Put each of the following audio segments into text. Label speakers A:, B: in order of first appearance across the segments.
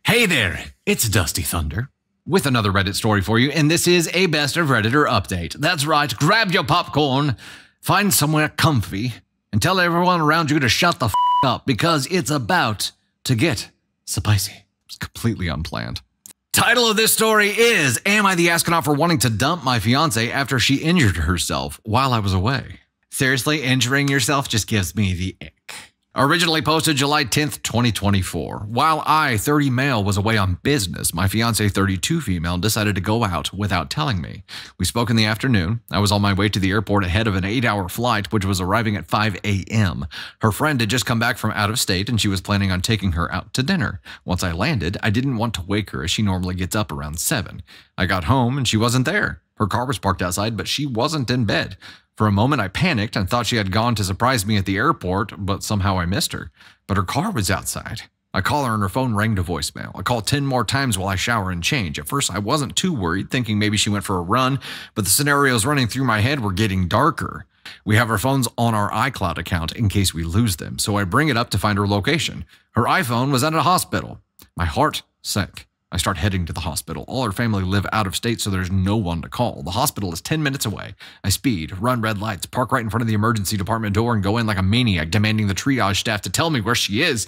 A: Hey there, it's Dusty Thunder with another Reddit story for you, and this is a Best of Redditor update. That's right, grab your popcorn, find somewhere comfy, and tell everyone around you to shut the f up because it's about to get spicy. It's completely unplanned. Title of this story is, Am I the Astronaut for Wanting to Dump My Fiancé After She Injured Herself While I Was Away? Seriously, injuring yourself just gives me the ick. Originally posted July 10th, 2024. While I, 30 male, was away on business, my fiancée, 32 female, decided to go out without telling me. We spoke in the afternoon. I was on my way to the airport ahead of an 8-hour flight, which was arriving at 5 a.m. Her friend had just come back from out of state, and she was planning on taking her out to dinner. Once I landed, I didn't want to wake her as she normally gets up around 7. I got home, and she wasn't there. Her car was parked outside, but she wasn't in bed. For a moment, I panicked and thought she had gone to surprise me at the airport, but somehow I missed her. But her car was outside. I call her and her phone rang to voicemail. I called 10 more times while I shower and change. At first, I wasn't too worried, thinking maybe she went for a run, but the scenarios running through my head were getting darker. We have our phones on our iCloud account in case we lose them, so I bring it up to find her location. Her iPhone was at a hospital. My heart sank. I start heading to the hospital. All her family live out of state, so there's no one to call. The hospital is 10 minutes away. I speed, run red lights, park right in front of the emergency department door, and go in like a maniac, demanding the triage staff to tell me where she is.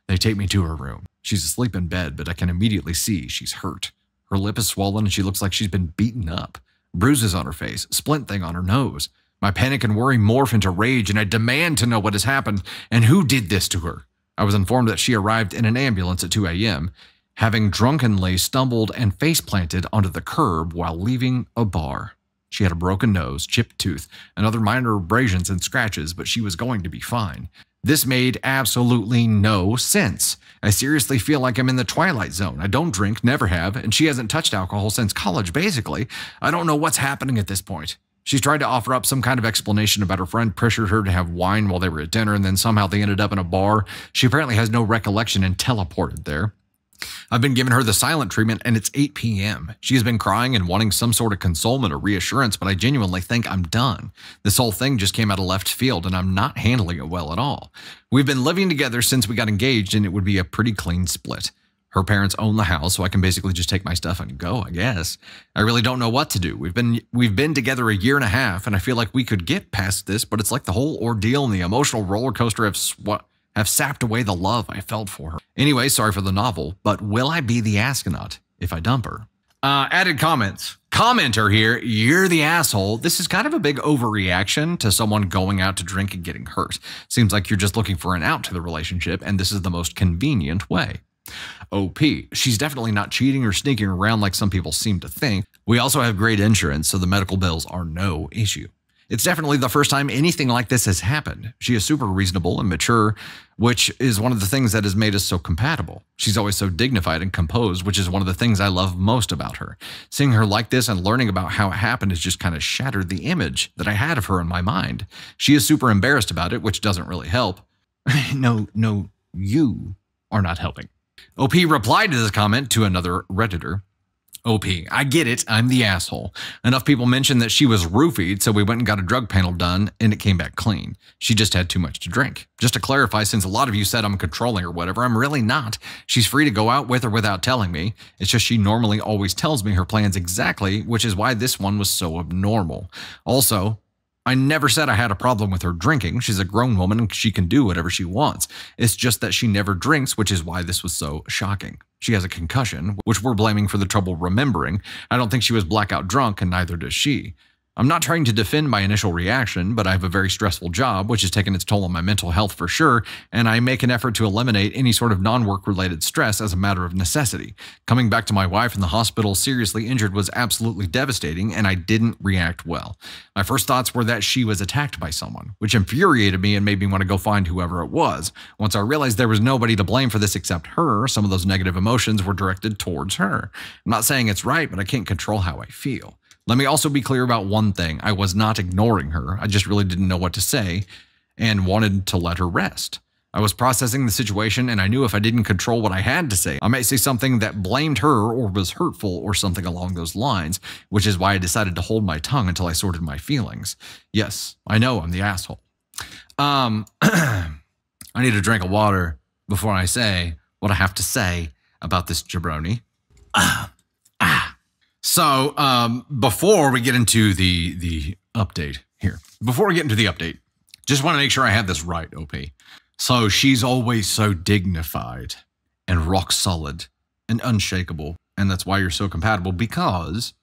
A: They take me to her room. She's asleep in bed, but I can immediately see she's hurt. Her lip is swollen, and she looks like she's been beaten up. Bruises on her face, splint thing on her nose. My panic and worry morph into rage, and I demand to know what has happened and who did this to her. I was informed that she arrived in an ambulance at 2 a.m., having drunkenly stumbled and face-planted onto the curb while leaving a bar. She had a broken nose, chipped tooth, and other minor abrasions and scratches, but she was going to be fine. This made absolutely no sense. I seriously feel like I'm in the Twilight Zone. I don't drink, never have, and she hasn't touched alcohol since college, basically. I don't know what's happening at this point. She's tried to offer up some kind of explanation about her friend pressured her to have wine while they were at dinner, and then somehow they ended up in a bar. She apparently has no recollection and teleported there. I've been giving her the silent treatment, and it's 8 p.m. She has been crying and wanting some sort of consolement or reassurance, but I genuinely think I'm done. This whole thing just came out of left field, and I'm not handling it well at all. We've been living together since we got engaged, and it would be a pretty clean split. Her parents own the house, so I can basically just take my stuff and go, I guess. I really don't know what to do. We've been together a year and a half, and I feel like we could get past this, but it's like the whole ordeal and the emotional roller coaster have sapped away the love I felt for her. Anyway, sorry for the novel, but will I be the astronaut if I dump her? Added comments. Commenter here, you're the asshole. This is kind of a big overreaction to someone going out to drink and getting hurt. Seems like you're just looking for an out to the relationship, and this is the most convenient way. OP, she's definitely not cheating or sneaking around like some people seem to think. We also have great insurance, so the medical bills are no issue. It's definitely the first time anything like this has happened. She is super reasonable and mature, which is one of the things that has made us so compatible. She's always so dignified and composed, which is one of the things I love most about her. Seeing her like this and learning about how it happened has just kind of shattered the image that I had of her in my mind. She is super embarrassed about it, which doesn't really help. No, you are not helping. OP replied to this comment to another Redditor. OP, I get it, I'm the asshole. Enough people mentioned that she was roofied, so we went and got a drug panel done, and it came back clean. She just had too much to drink. Just to clarify, since a lot of you said I'm controlling or whatever, I'm really not. She's free to go out with or without telling me. It's just she normally always tells me her plans exactly, which is why this one was so abnormal. Also, I never said I had a problem with her drinking. She's a grown woman and she can do whatever she wants. It's just that she never drinks, which is why this was so shocking. She has a concussion, which we're blaming for the trouble remembering. I don't think she was blackout drunk, and neither does she. I'm not trying to defend my initial reaction, but I have a very stressful job, which has taken its toll on my mental health for sure, and I make an effort to eliminate any sort of non-work related stress as a matter of necessity. Coming back to my wife in the hospital seriously injured was absolutely devastating, and I didn't react well. My first thoughts were that she was attacked by someone, which infuriated me and made me want to go find whoever it was. Once I realized there was nobody to blame for this except her, some of those negative emotions were directed towards her. I'm not saying it's right, but I can't control how I feel. Let me also be clear about one thing. I was not ignoring her. I just really didn't know what to say and wanted to let her rest. I was processing the situation, and I knew if I didn't control what I had to say, I might say something that blamed her or was hurtful or something along those lines, which is why I decided to hold my tongue until I sorted my feelings. Yes, I know I'm the asshole. I need a drink of water before I say what I have to say. about this jabroni. So before we get into the update here, just want to make sure I have this right, OP. So she's always so dignified and rock solid and unshakable. And that's why you're so compatible, because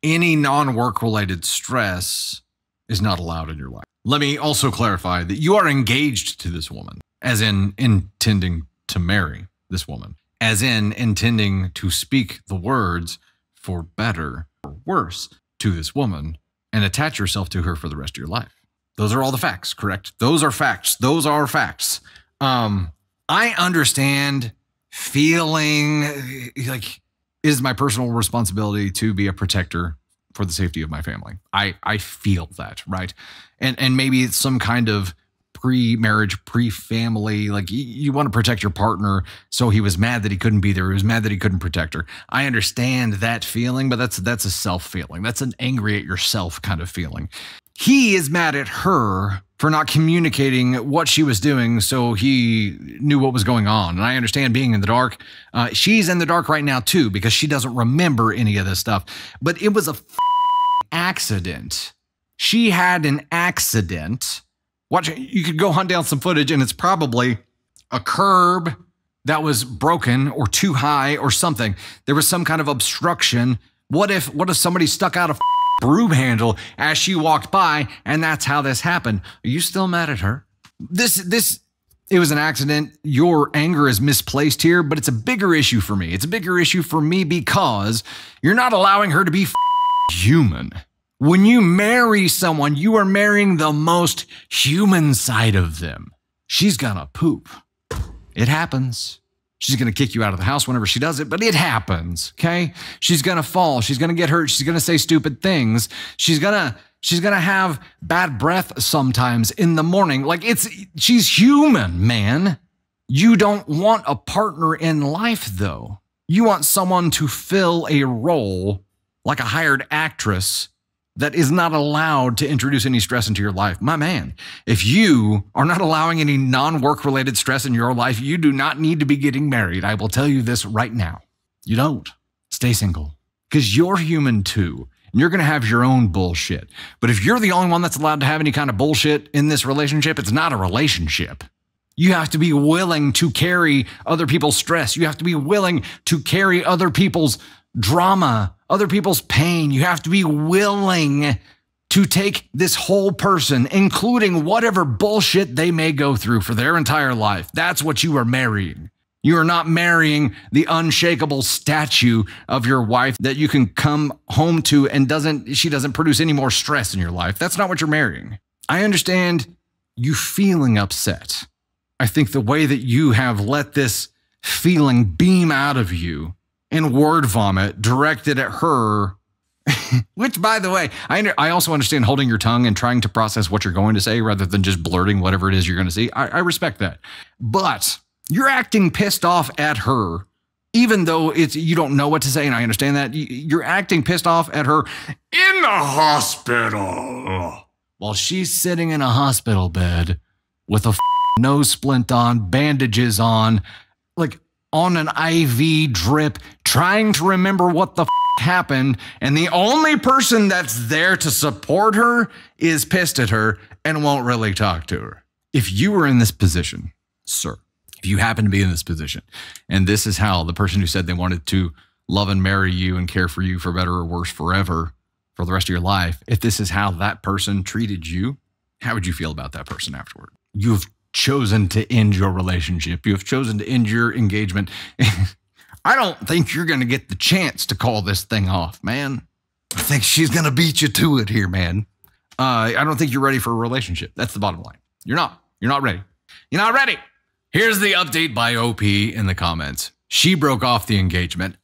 A: any non-work related stress is not allowed in your life. Let me also clarify that you are engaged to this woman, as in intending to marry this woman, as in intending to speak the words for better or worse to this woman and attach yourself to her for the rest of your life. Those are all the facts, correct? Those are facts. Those are facts. I understand feeling like it is my personal responsibility to be a protector for the safety of my family. I feel that, right? And maybe it's some kind of pre-marriage, pre-family, like you want to protect your partner, so he was mad that he couldn't be there. He was mad that he couldn't protect her. I understand that feeling, but that's a self feeling. That's an angry at yourself kind of feeling. He is mad at her for not communicating what she was doing so he knew what was going on. And I understand being in the dark. She's in the dark right now too, because she doesn't remember any of this stuff. But it was a accident. She had an accident. Watch, you could go hunt down some footage and it's probably a curb that was broken or too high or something. There was some kind of obstruction. What if somebody stuck out a broom handle as she walked by and that's how this happened? Are you still mad at her? It was an accident. Your anger is misplaced here, but it's a bigger issue for me. It's a bigger issue for me because you're not allowing her to be human. When you marry someone, you are marrying the most human side of them. She's gonna poop. It happens. She's gonna kick you out of the house whenever she does it, but it happens, okay? She's gonna fall. She's gonna get hurt. She's gonna say stupid things. She's gonna have bad breath sometimes in the morning. Like she's human, man. You don't want a partner in life, though. You want someone to fill a role like a hired actress that is not allowed to introduce any stress into your life. My man, if you are not allowing any non-work related stress in your life, you do not need to be getting married. I will tell you this right now. You don't. Stay single, because you're human too. And you're going to have your own bullshit. But if you're the only one that's allowed to have any kind of bullshit in this relationship, it's not a relationship. You have to be willing to carry other people's stress. You have to be willing to carry other people's drama, other people's pain. You have to be willing to take this whole person, including whatever bullshit they may go through for their entire life. That's what you are marrying. You are not marrying the unshakable statue of your wife that you can come home to and she doesn't produce any more stress in your life. That's not what you're marrying. I understand you feeling upset. I think the way that you have let this feeling beam out of you in word vomit directed at her, which, by the way, I also understand holding your tongue and trying to process what you're going to say rather than just blurting whatever it is you're going to say. I respect that. But you're acting pissed off at her, even though you don't know what to say, and I understand that. You're acting pissed off at her in the hospital while she's sitting in a hospital bed with a nose splint on, bandages on, like on an IV drip, trying to remember what the happened, and the only person that's there to support her is pissed at her and won't really talk to her. If you were in this position, sir, if you happen to be in this position, and this is how the person who said they wanted to love and marry you and care for you for better or worse forever for the rest of your life, if this is how that person treated you, how would you feel about that person afterward? You've chosen to end your relationship. You have chosen to end your engagement. I don't think you're going to get the chance to call this thing off, man. I think she's going to beat you to it here, man. I don't think you're ready for a relationship. That's the bottom line. You're not. You're not ready. You're not ready. Here's the update by OP in the comments. She broke off the engagement.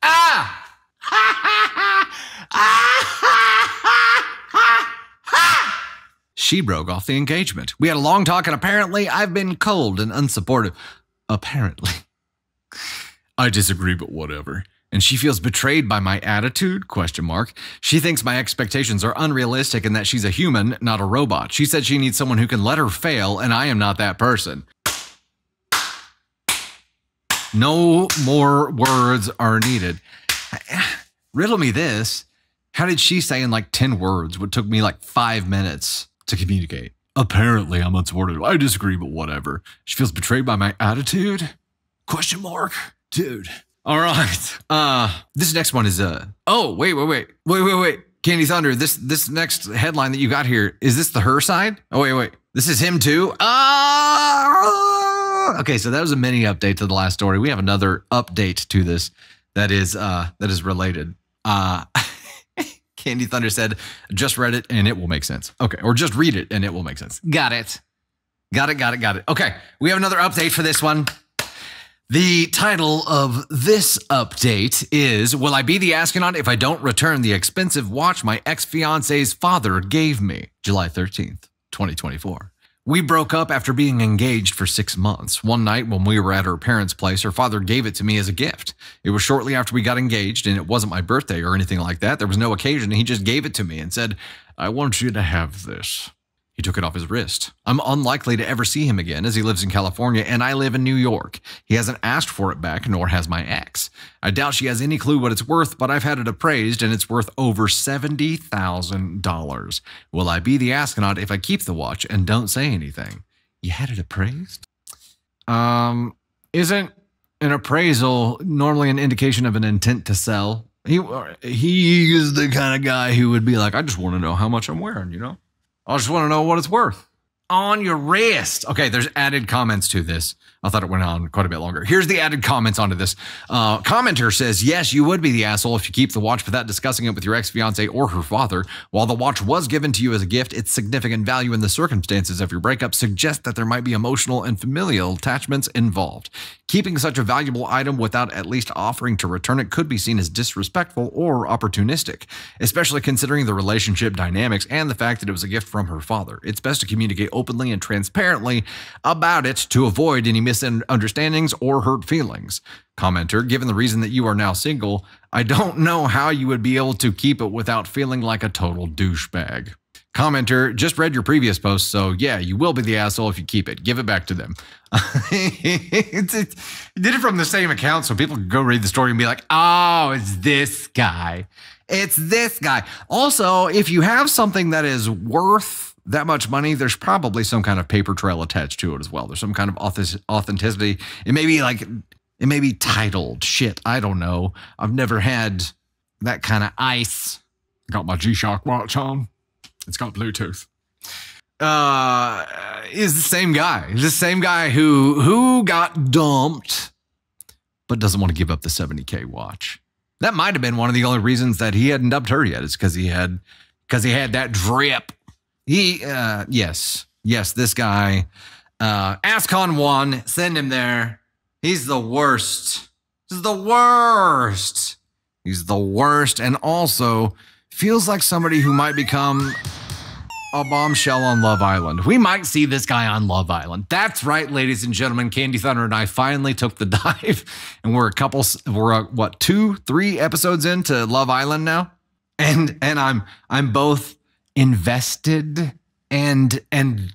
A: She broke off the engagement. We had a long talk, and apparently I've been cold and unsupportive. Apparently. I disagree, but whatever. And she feels betrayed by my attitude, ? She thinks my expectations are unrealistic and that she's a human, not a robot. She said she needs someone who can let her fail, and I am not that person. No more words are needed. Riddle me this. How did she say in like 10 words what took me like 5 minutes to communicate? Apparently, I'm unsupported. I disagree, but whatever. She feels betrayed by my attitude? Question mark? Dude. All right. This next one is, oh, wait. Candy Thunder, this next headline that you got here, is this the her side? Oh, wait. This is him too? Okay, so that was a mini update to the last story. We have another update to this that is related. Candy Thunder said, just read it and it will make sense. Okay, or just read it and it will make sense. Got it. Okay, we have another update for this one. The title of this update is, will I be the astronaut if I don't return the expensive watch my ex-fiance's father gave me? July 13th, 2024. We broke up after being engaged for 6 months. One night when we were at her parents' place, her father gave it to me as a gift. It was shortly after we got engaged, and it wasn't my birthday or anything like that. There was no occasion. He just gave it to me and said, I want you to have this. He took it off his wrist. I'm unlikely to ever see him again as he lives in California and I live in New York. He hasn't asked for it back, nor has my ex. I doubt she has any clue what it's worth, but I've had it appraised and it's worth over $70,000. Will I be the astronaut if I keep the watch and don't say anything? You had it appraised? Isn't an appraisal normally an indication of an intent to sell? He is the kind of guy who would be like, I just want to know how much I'm wearing, you know? I just want to know what it's worth. On your wrist. Okay, there's added comments to this. I thought it went on quite a bit longer. Here's the added comments onto this. Commenter says, yes, you would be the asshole if you keep the watch without discussing it with your ex-fiance or her father. While the watch was given to you as a gift, its significant value in the circumstances of your breakup suggests that there might be emotional and familial attachments involved. Keeping such a valuable item without at least offering to return it could be seen as disrespectful or opportunistic, especially considering the relationship dynamics and the fact that it was a gift from her father. It's best to communicate openly and transparently about it to avoid any misunderstandings or hurt feelings. Commenter, given the reason that you are now single, I don't know how you would be able to keep it without feeling like a total douchebag. Commenter, just read your previous post, so yeah, you will be the asshole if you keep it. Give it back to them. He did it from the same account, so people could go read the story and be like, oh, it's this guy. It's this guy. Also, if you have something that is worth that much money, there's probably some kind of paper trail attached to it as well. There's some kind of authenticity. It may be titled. Shit, I don't know. I've never had that kind of ice. Got my G-Shock watch on. It's got Bluetooth. Is the same guy. The same guy who got dumped, but doesn't want to give up the $70K watch. That might have been one of the only reasons that he hadn't dumped her yet. Is because he had that drip. Yes, this guy, Ascon1, send him there. He's the worst. He's the worst. And also feels like somebody who might become a bombshell on Love Island. We might see this guy on Love Island. That's right, ladies and gentlemen. Candy Thunder and I finally took the dive, and we're 2-3 episodes into Love Island now, and I'm both invested and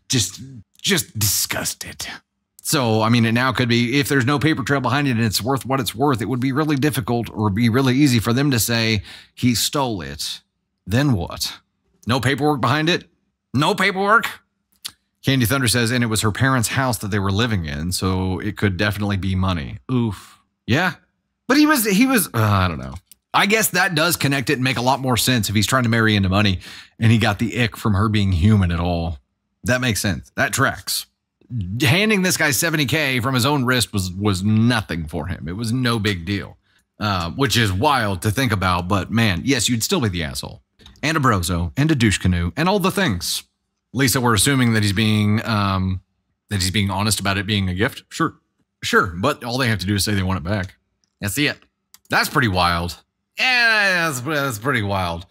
A: just disgusted. So, I mean, it now could be, if there's no paper trail behind it and it's worth what it's worth, it would be really difficult or be really easy for them to say he stole it. Then what? No paperwork behind it? No paperwork? Candy Thunder says, and it was her parents' house that they were living in, so it could definitely be money. Oof. Yeah. But he was, I don't know. I guess that does connect it and make a lot more sense if he's trying to marry into money and he got the ick from her being human at all. That makes sense. That tracks. Handing this guy $70K from his own wrist was nothing for him. It was no big deal, which is wild to think about. But man, yes, you'd still be the asshole and a brozo and a douche canoe and all the things. Lisa, we're assuming that he's being honest about it being a gift. Sure. But all they have to do is say they want it back. That's it. That's pretty wild. Yeah, that's pretty wild.